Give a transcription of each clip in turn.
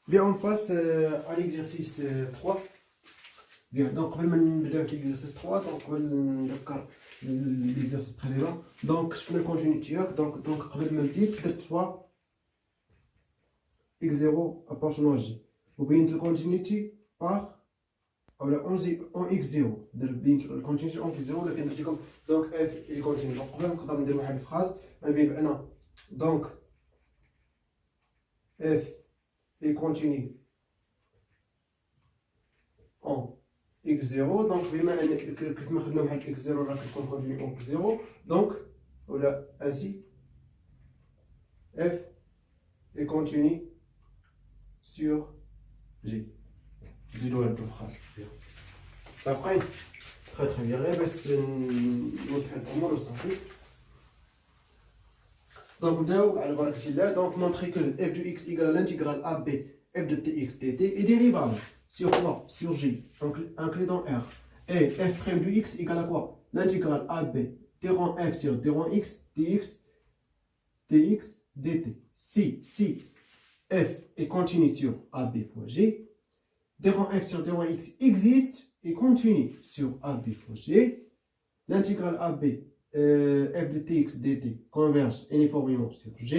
Bien, on passe à l'exercice 3. Bien, donc, on va l'exercice 3. Donc, on va l'exercice précédent. Donc, je fais le continuité. Donc, on va me dire que soit x0 appartenant à j. Vous voyez le continuité par en x0. Le continuité en x0. Donc, f est continu. Donc, on va dire une phrase. Donc, f est continu en x0, donc بما ان كيف ما خدنا واحد x0 راه كتكون كونتيني en x0, donc ولا ainsi f est continu sur g. زيدو هاد الفراس باقي très bien غير باش نوضح الامور وصافي. Donc نبداو على بركة الله. Donc montrer que f de x égale à l'intégrale ab f de tx dt est dérivable sur quoi? Sur J, donc inclus dans R. Et f' du x égale à quoi? L'intégrale AB d rang f sur d rang x dx dt. Si f est continu sur AB fois G, d rang f sur d rang x existe et continue sur AB fois G, l'intégrale AB f de tx dt converge uniformément sur G,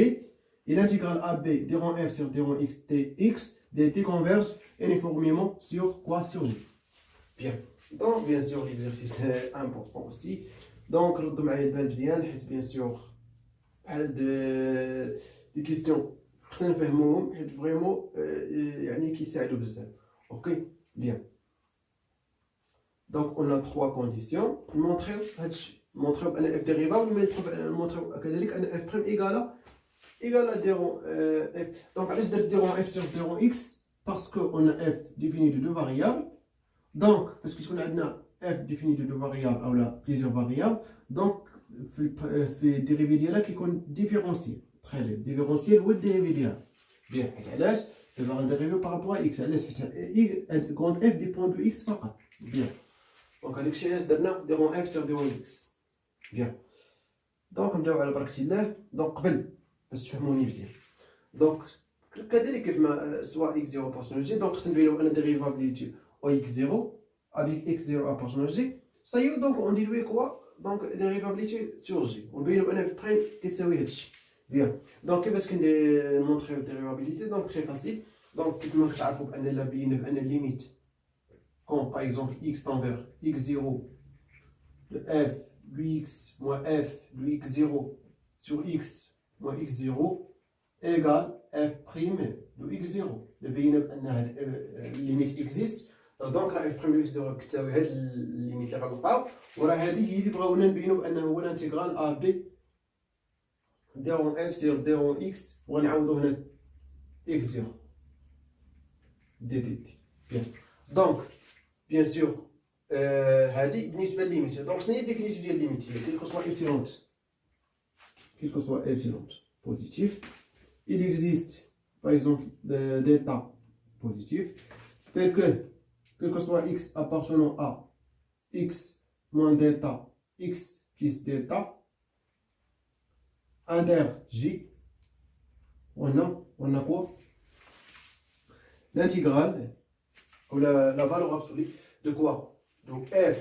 et l'intégrale AB d rang f sur d rang x dx dt converge uniformément sur quoi? Sur G. Bien. Donc, bien sûr, l'exercice est important aussi. Donc, ردوا معايا البال مزيان حيت bien sûr بحال دي كيستيون خصنا نفهموهم حيت فريمون يعني كيساعدوا بزاف. اوكي bien. Donc, on a trois conditions. نمونطريو هادشي نمونطريو بان f dérivable, mais نمونطريو كذلك ان f prime égale à d rond f. Donc, علاش درت d rond f sur d rond x? Parce qu'on a f défini de deux variables. Donc, parce que qu'on a f défini de deux variables ou là plusieurs variables, donc في dérivé ديالها كيكون différentiel. Très bien. Différentiel هو الديريفي ديالها. Bien. علاش؟ دابا غنديريفيو par rapport à x. علاش؟ حيت grande f dépend de x فقط. Bien. Donc هذاك الشيء علاش درنا d rond f sur d rond x. Bien. Donc نبداو على بركة الله. Donc قبل باش تفهموني مزيان. Donc كذلك كيف ما سواء x0 بارسون جي، دونك خصنا نبينو ان ديريفابيليتي au x0 avec x0 appartenant à g. Ça y est, donc on dilue quoi? Donc dérivabilité sur g. On veut une f prime qui تساوي هادشي. Bien. Donc كيفاش كنديرونطريو الديريفابيليتي؟ Donc très facile. Donc كيما كتعرفوا بان لا بينا بان الليميت quand par exemple x tend vers x0 de f de x moins f de x0 sur x moins x0 égale f prime de x0. Le بينا بان هاد الليميت existe. دونك راه اف بريم اكس كتساوي هاد الليميت اللي غنلقاو، وراه هادي هي اللي بغاونا نبينو بانه هو الانتيغرال ا بي دي رون اف سير دي رون اكس، وغنعوضو هنا اكس زيرو دي دي تي. بيان. دونك بيان سور هادي بالنسبه لليميت. دونك شنو هي الديفينيسيون ديال الليميت؟ هي كيلكو سوا ايبسيلون بوزيتيف il existe par exemple delta positif tel que quel que soit x appartenant à x moins delta x plus delta inter j, on a quoi? L'intégrale ou la valeur absolue de quoi? Donc f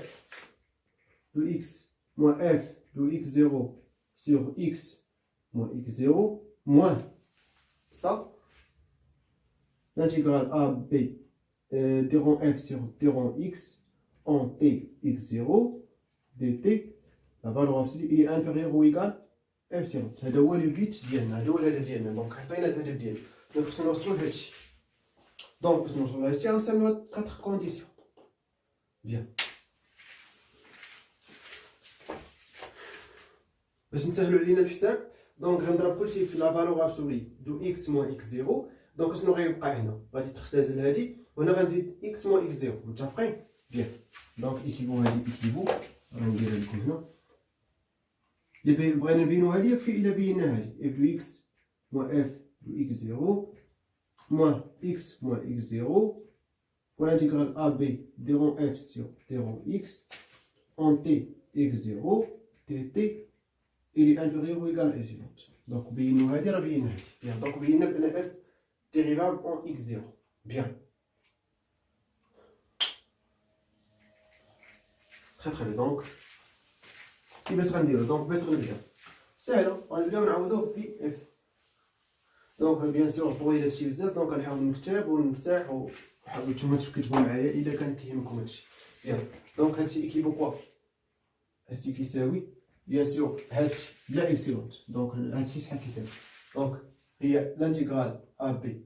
de x moins f de x0 sur x moins x0 moins ça, l'intégrale a b d rond f sur d rond x en t x0 dt, la valeur absolue est inférieure ou égale epsilon. هذا هو لو بيت ديالنا، هذا هو الهدف ديالنا. دونك حطينا الهدف ديالنا، دونك خصنا نوصلو لهادشي. دونك باش نوصلو لهادشي غنستعملو هاد 4 كونديسيون. بيان. باش نسهلو علينا الحساب، دونك غنضرب كلشي في لا فالور ابسولي دو اكس موان اكس زيرو. دونك شنو غيبقى هنا؟ غادي تختزل هادي، وهنا غنزيد اكس موان اكس زيرو. متفقين؟ بيان. دونك ايكيفو هادي ايكيفو غنديرها لكم هنا. اللي بغينا نبينو هادي يكفي الا بينا هادي اف دو اكس موان اف دو اكس زيرو موان اكس موان اكس زيرو والانتيغرال ا بي دي رون اف سور دي رون اكس اون تي اكس زيرو تي تي il est inférieur ou égal à epsilon. Donc بينو هادي راه بينا هادي. دونك بينا بان اف dérivable en x0. Bien. Très très bien. Donc, كيفاش غنديرو؟ دونك باش غنبدا ساهله، غنبداو نعوضوه في اف. دونك بيان سور طويل هادشي بزاف، دونك غنحاول نكتب ونمسح وحاولوا نتوما تكتبوا معايا الا كان كيهمكم هادشي. بيان. دونك هادشي ايكيفو كوا؟ هادشي كيساوي بيان سور هادشي بلا ايبسيلون، دونك هادشي شحال كيساوي؟ دونك هي لانتيغرال ا بي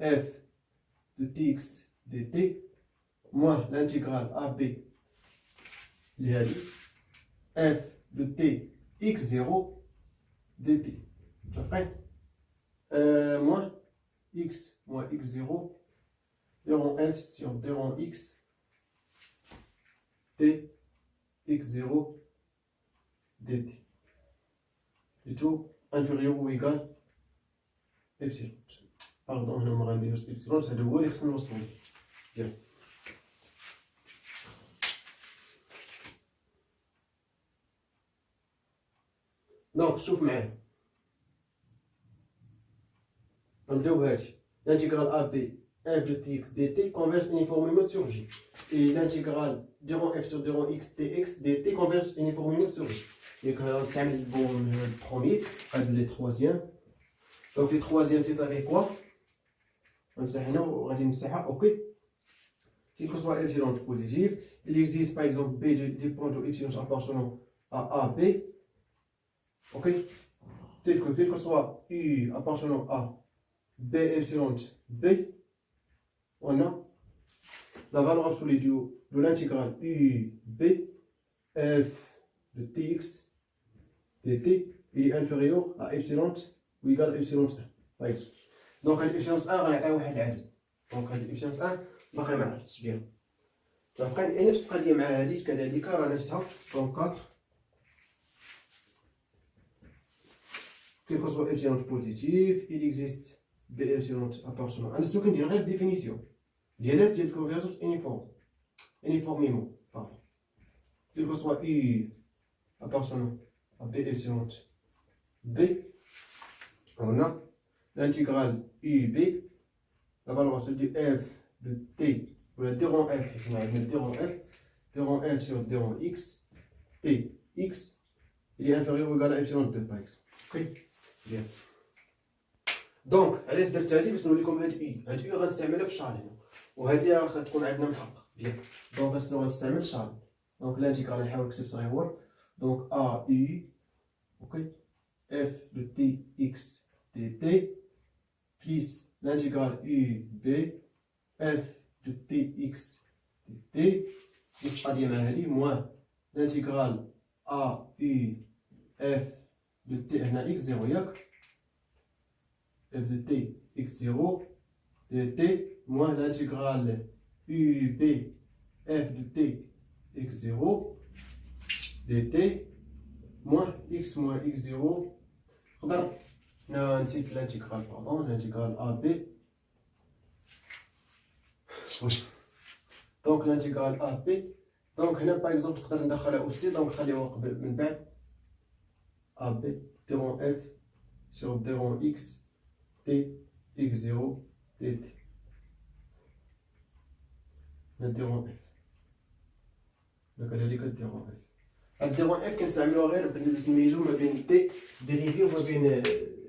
اف دو تي اكس دي تي موان لانتيغرال ا بي اللي هادي اف دو تي اكس زيرو دي تي متفقين؟ موان اكس زيرو ديرون اف sur ديرون اكس تي اكس زيرو دي تي et tout inférieur ou égal epsilon. Pardon, هنا ما غنديروش epsilon، هذا هو اللي خصنا نوصلو ليه. بيان. دونك شوف معايا، نبداو بهادي l'intégral AB f de tx dt converge uniformément sur J et l'intégral diront f sur diront x dx dt converge uniformément sur J. Donc on va نستعمل le premier, les troisièmes. Donc les troisièmes c'est avec quoi? نمسح هنا وغادي نمسحها. OK. Quel que soit epsilon positif, il existe par exemple b des points de epsilon appartenant à A, B. OK. Tel que quel que soit U appartenant à B epsilon B, on a la valeur absolue de l'intégrale U B f de tx dt est inférieur à epsilon ou égal à epsilon 1 par exemple. Donc epsilon 1 غنعطيو واحد العدد. دونك هاد epsilon 1 باقي ما عرفتش بيان. متفقين؟ نفس القضيه مع هادي كذلك راه نفسها. دونك 4 quel que soit epsilon positif, il existe b epsilon appartenant. انا سلو كندير غير الديفينيسيون ديال الكونفيرجنس uniformément. Pardon. Quel que soit U appartenant à B epsilon B, on a l'intégrale UB, la valeur absolue de f de t, ou la d rond f, d rond f sur d rond x, t, x, il est inférieur ou égal à epsilon 2 par exemple. Ok? Bien. Donc, علاش درت هادي باش نوريكم هاد اي، هاد اي غنستعملها في الشهر هنا، وهادي راه غتكون عندنا محقق. بيان. دونك شنو غنستعمل الشهر؟ دونك الانتيغرال نحاول نكتب صغيور. دونك ا اي اوكي f de tx dt plus l'intégrale ub f de tx dt نفس القضية مع هادي موان l'intégrale a u f de t هنا x زيرو ياك f de t x زيرو dt موان l'intégrale ub f de t x زيرو dt moins x0. On cite l'intégrale, pardon, l'intégrale AB. Donc l'intégrale AB. Donc là par exemple, on va aussi, donc on va AB, terrain F sur terrain X, T, X0, DT. Le terrain F. Donc elle est le terrain F. الديرون اف كنستعملوها غير باش نميزو ما بين تي ديريفي وما بين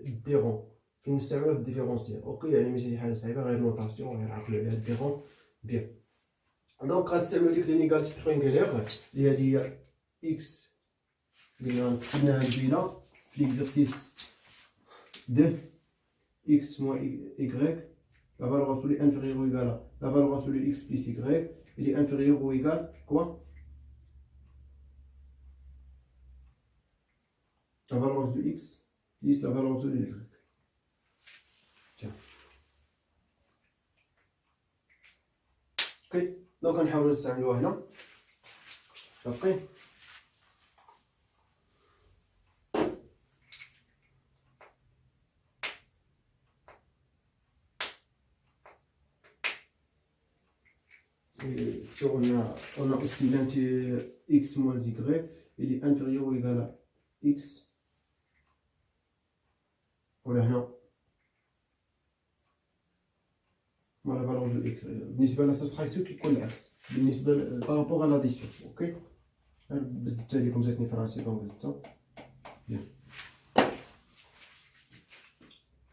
الديرون، كنستعملوها في الديفيرونسيال. اوكي يعني ماشي شي حاجه صعيبه، غير نوطاسيون غير عقلوا عليها الديرون. بيان. دونك غنستعملو ديك لي نيغاتيف ترينغولير اللي هادي هي اكس اللي كتبناها قبيله في ليكزارسيس دو اكس موان ايكغيك لا فالور ابسولي انفيريور او ايغال لا فالور ابسولي اكس بلس ايكغيك اللي انفيريور او ايغال كوا la valeur de x plus la valeur de y. Tiens. Ok, donc on va نستعملوها هنا. متفقين؟ Et si on a aussi x moins y, il est inférieur ou égal à x. ولا هنا مع لا فالور دو اكس بالنسبه لا سبستراكسيون كيكون العكس بالنسبه بارابور على لاديسيون. اوكي بزدت عليكم زادني فرنسي دونك زدتها بيان.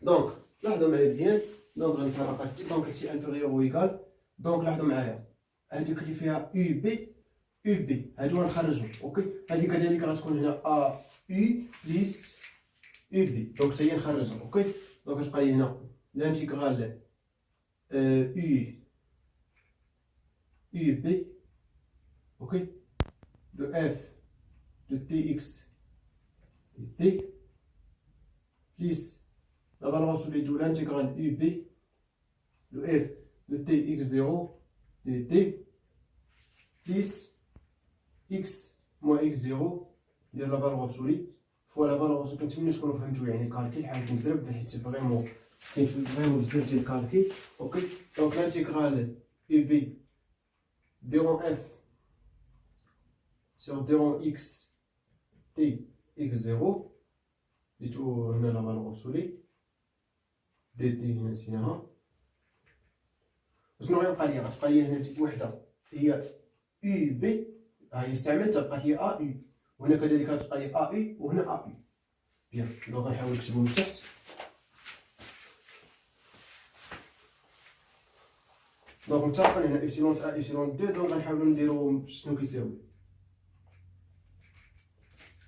دونك لاحظوا معايا مزيان دونك غنفرق دونك هادشي انفيريور و ايكال. دونك لاحظوا معايا هاديك اللي فيها يو بي هادو غنخرجهم. اوكي هادي كذلك غتكون هنا ا يو بليس يو بي دونك حتى هي نخرجها. اوكي دونك غتبقى لي هنا لانتيغرال يو بي اوكي دو اف دو تي اكس دي تي بليس la valeur absolue de l'intégrale UB de f de tx0 dt plus x moins x0 ديال la valeur absolue fois la valeur absolue. كنتمنى تكونوا فهمتوا يعني الكالكيل حاولت نزرب حيت فريمون كاين فريمون بزاف ديال الكالكيل. اوكي دونك l'intégrale UB ديرون f sur ديرون x tx0 ديتو هنا la valeur absolue دي تي هنا نسيناها. شنو غيبقى ليا؟ غتبقى ليا هنا تيت وحده هي يو بي ها هي استعملتها بقات لي ا يو وهنا كذلك غتبقى لي ا يو وهنا ا يو. بيان دونك غنحاول نكتبهم من تحت. دونك متفقين هنا ايبسيلون ا ايبسيلون دو. دونك غنحاولو نديرو شنو كيساوي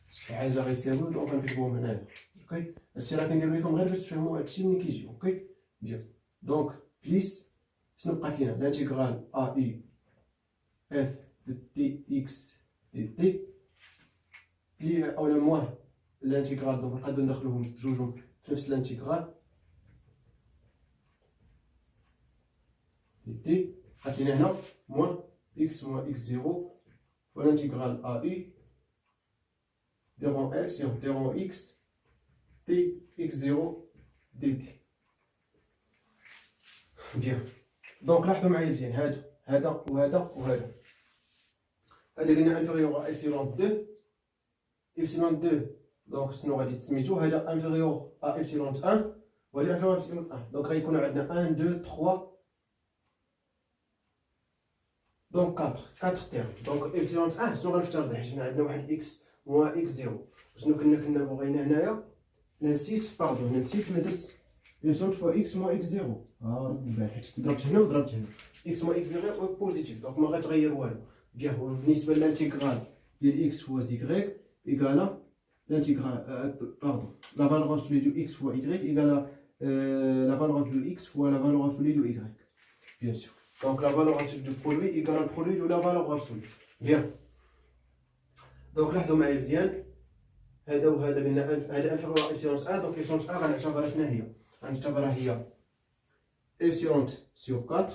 شي حاجه غيساوي دونك غنكتبوهم هنايا. اوكي هادشي راه كندير لكم غير باش تفهموا هادشي ملي كيجي. اوكي بيان دونك بليس شنو بقات لينا لانتيغرال ا اي اف دو تي اكس دي تي بلي اولا موان لانتيغرال. دونك نقدروا ندخلوهم بجوجهم في نفس لانتيغرال دي تي بقات لينا هنا موان اكس موان اكس زيرو فوا لانتيغرال ا اي ديرون اف سيغ ديرون اكس تي اكس زيرو دي تي. بيان دونك لاحظوا معايا مزيان هادو هذا وهذا وهذا. هذا قلنا انفيريور ايبسيلون 2 ايبسيلون 2 دونك شنو غادي تسميتو هذا انفيريور ا ايبسيلون 1 وهذا انفيريور ايبسيلون 1. دونك غيكونوا عندنا 1 2 3 دونك 4 تيرم. دونك ايبسيلون 1 شنو غنفترض حيت هنا عندنا واحد اكس موان اكس زيرو. شنو كنا بغينا هنايا نسيت باردون هنا نسيت ما درت ايبسيلون فوا اكس موان اكس زيرو. رد البال حيت ضربت هنا وضربت هنا اكس موان اكس زيرو بوزيتيف دونك ما غيتغير والو. بيان بالنسبه للانتيغرال ديال اكس فوا زيكغيك ايكالا l'intégral la valeur absolue de x fois y égale la valeur absolue de x fois la valeur absolue de y, bien sûr. Donc la valeur absolue du produit égale le produit de la valeur absolue. Bien. Donc là, معايا مزيان هذا وهذا قلنا هذا انفيريور ايبسيلون ا. دونك ايبسيلون ا غنعتبرها شنو هي؟ غنعتبرها هي ايبسيلون سور 4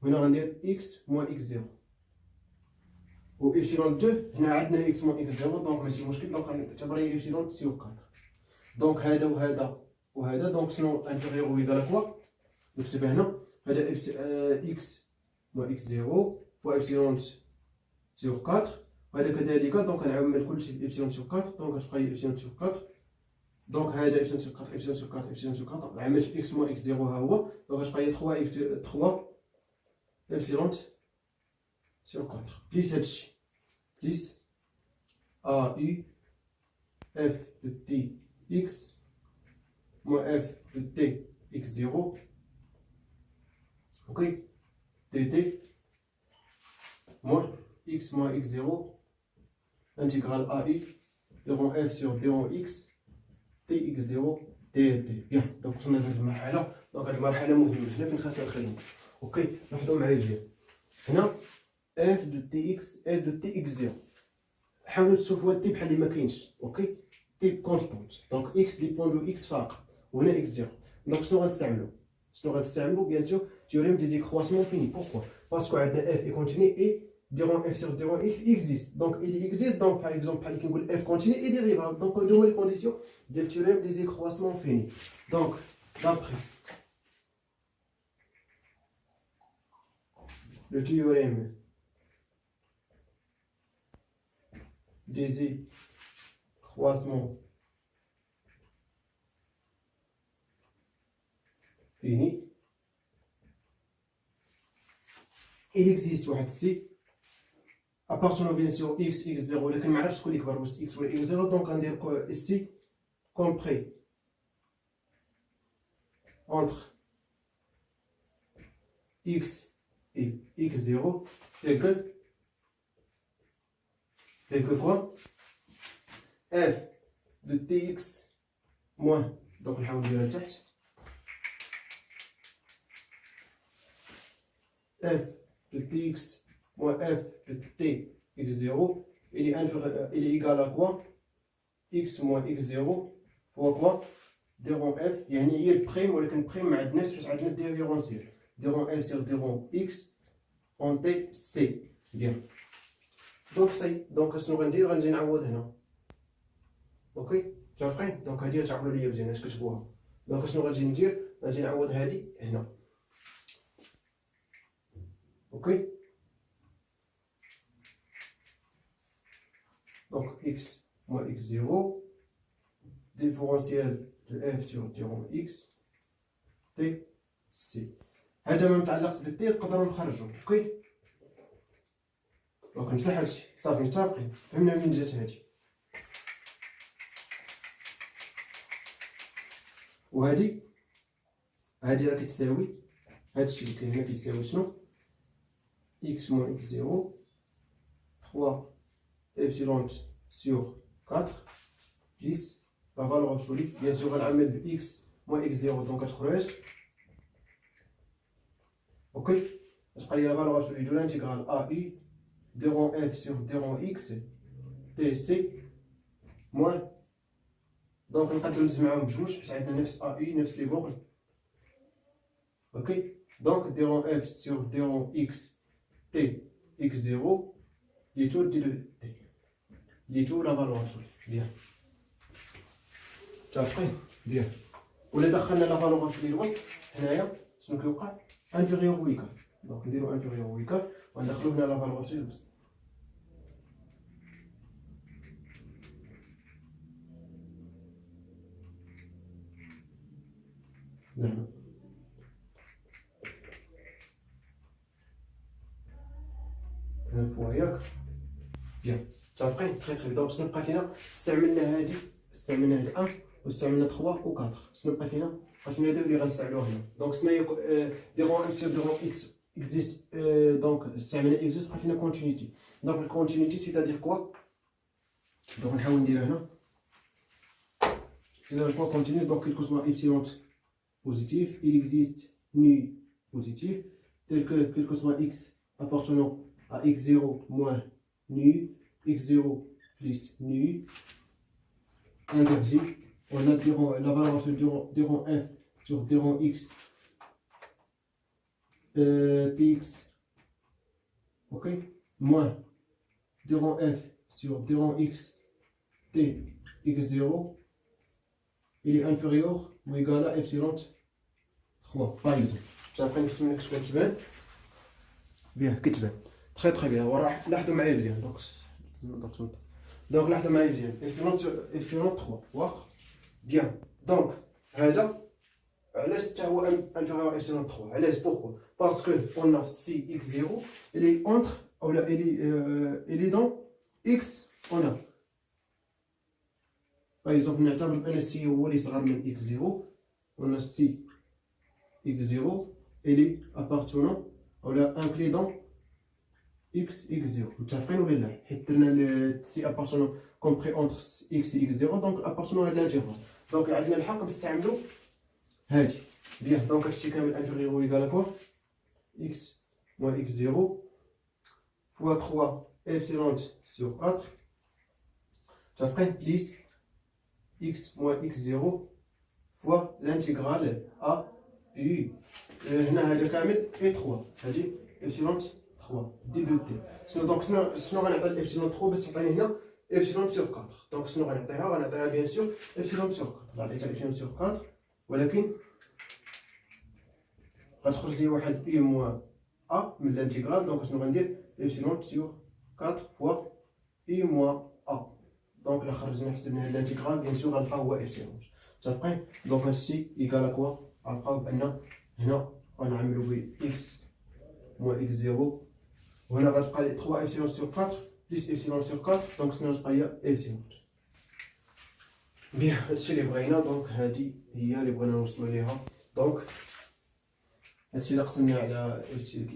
وهنا غندير x موان x 0 و ايبسيلون 2 هنا عندنا اكس موان اكس 0 دونك ماشي مشكل. دونك غنعتبرها هي ايبسيلون سور 4. دونك هذا وهذا وهذا دونك شنو انفيريور و ايكال كوا نكتبها هنا هذا اكس موان اكس 0 فوا ايبسيلون سور 4 وهذا كذلك. دونك غنعمل كلشي بايبسيلون سور 4 دونك غتبقى هي ايبسيلون سور 4. دونك هذا ايبسيلون سور 4 ايبسيلون سور 4 ايبسيلون سور 4 عملت اكس موان اكس 0 ها هو دونك غتبقى هي 3 اكس 3 ايبسيلون sur 4 plus هادشي plus a u f de t x moins f de t x 0 ok dt moins x moins x 0 intégrale a u dérond f sur dérond x t x 0 dt. bien دونك وصلنا لهاد المرحله. دونك هاد المرحله مهمه هنا فين خاصنا نخليهم. اوكي لاحظوا معايا مزيان هنا f de tx f de tx 0 حاولوا تشوفوا التي بحال اللي ما كاينش. اوكي تيب كونستانت دونك x ديبون دو x فاقط وهنا x 0. دونك شنو غنستعملوا بيان سور تيوريم دي ديكرواسمون فيني. بوركوا باسكو عندنا f اي كونتيني اي ديرون f sur ديرون x existe. دونك il existe donc par exemple بحال اللي كنقول f كونتيني اي ديريفابل. دونك هادو هما لي كونديسيون ديال تيوريم دي ديكرواسمون فيني. دونك دابري le théorème des croisements finis il existe واحد سي appartenant bien sûr x x0 ولكن ما عرفتش شكون اللي كبر واش x ولا x0 دونك غندير سي compris entre x et x0 égale quoi f de tx moins donc نحاول نديرها لتحت f de tx moins f de t x0 il est égal à quoi x moins x0 fois quoi ديرون f يعني هي البريم ولكن البريم ما عندناش حيت عندنا ديفيرونسيال ديرون f sur ديرون x en t c bien دونك سي دونك شنو غندير غنجي نعوض هنا اوكي متفقين دونك هادي تعقلوا ليا مزيان اش كتبوها دونك شنو غنجي ندير غنجي نعوض هادي هنا اوكي دونك x moins x0 différentiel de f sur diron x t c هذا ما متعلقش بالتي نقدروا نخرجوا اوكي دونك نمسح هادشي صافي متفقين فهمنا منين جات هادي وهادي راه كتساوي هادشي اللي كاين هنا كيساوي شنو x moins x0 3 epsilon sur 4 plus la valeur absolue bien sûr غنعمل ب x moins x0 دونك كتخرج اوكي غتبقى لي لا valeur absolue de l'intégrale ai dérond f sur dérond x tc moins دونك نقدروا نجمعهم بجوج حيت عندنا نفس ai نفس لي بوغل اوكي دونك dérond f sur dérond x t x0 les taux de t les taux la valeur absolue bien متفقين bien ولا دخلنا لا valeur absolue الوسط هنايا شنو كيوقع inférieur ou égal دونك نديرو inférieur ou égal وندخلو هنا لا valeur absolue الوسط نعم فوا ياك بيان متفقين تري تري دونك شنو بقات لينا استعملنا هادي 1 واستعملنا 3 و 4 شنو بقات لينا هادو اللي غنستعملوه هنا دونك شنو هي ديرون اف سير ديرون اكس اكزيست دونك استعملنا اكزيست بقات لينا كونتينيتي دونك الكونتينيتي سيتادير كوا دونك نحاول ندير هنا سيتادير كوا كونتينيو دونك كيلكو سوا ايبسيلون positif il existe nu positif tel que quel que soit x appartenant à x0 moins nu, x0 plus nu, énergie, on a la valeur sur diront f sur diront x, tx, ok, moins diront f sur diront x, t, x0, il est inférieur ou égal à epsilon 3 par exemple. J'apprends que tu me dis bien, كتبان très très bien وراه لاحظوا معايا مزيان دونك لاحظوا معايا مزيان epsilon 3 واخا bien donc هذا علاش حتى هو inférieur à epsilon 3 علاش pourquoi parce que on a si x0 il est entre ou là il est dans x on a par exemple نعتبر ان c هو اللي صغر من x0 on a si x0 il est appartenant ou là inclus dans x0 متفقين ولا لا حيت درنا سي appartenant compris entre x et x0 دونك appartenant à l'intervalle دونك عندنا الحق نستعملوا هادي بيان دونك هادشي كامل inférieur ou égal à quoi x moins x0 fois 3 epsilon sur 4 متفقين plus x moins x0 fois l'intégrale a u هنا هذا كامل في 3 هادي epsilon 3 دي دو تي شنو غنعطي الابسيلون 3 باش تعطيني هنا ابسيلون سور 4 دونك شنو غنعطيها بيان سور ابسيلون سور 4 عطيتها ابسيلون سور 4 ولكن غتخرج لي واحد اي موان ا من الانتيغرال دونك شنو غندير ابسيلون سور 4 فوا اي موان ا دونك الا خرجنا حسبنا الانتيغرال بيان سور غنلقاو هو ابسيلون متفقين دونك هادشي ايكال كوا غنلقاو بان هنا غنعملو ب اكس moins x0. وهنا غتبقى لي 3 epsilon sur 4 plus epsilon sur 4 دونك شنو غتبقى لي epsilon. بيان هادشي اللي بغينا. دونك هادي هي اللي بغينا نوصلو ليها. دونك هادشي اللي قسمنا على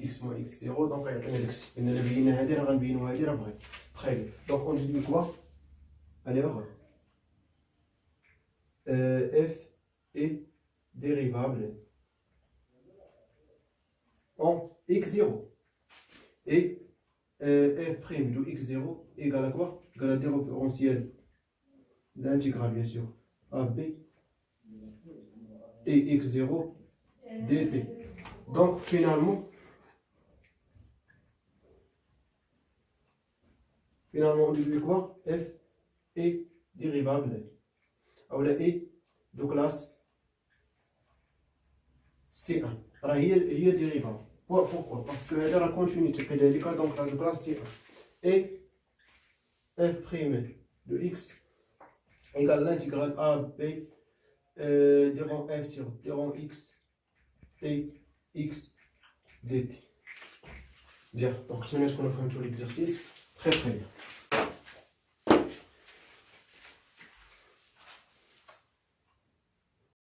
x moins x0 دونك يعطينا داكشي. إلا بينا هادي راه غنبينو هادي راه بغيت. تخي بيان. دونك اون ديدوي كوا alors f est dérivable en x0 et f' de x0 égale à quoi? Égale à des référentiels l'intégrale bien sûr ab dx0 dt. Donc finalement on dit quoi? F est dérivable ou la est de classe C1. Alors هي dérivable. Pourquoi? Parce que elle a la continuité pédalique donc la classe C1 et f' de x égale l'intégrale a b de rang f sur de rang x t x dt. Bien, donc ce qu'on a fait sur l'exercice très bien.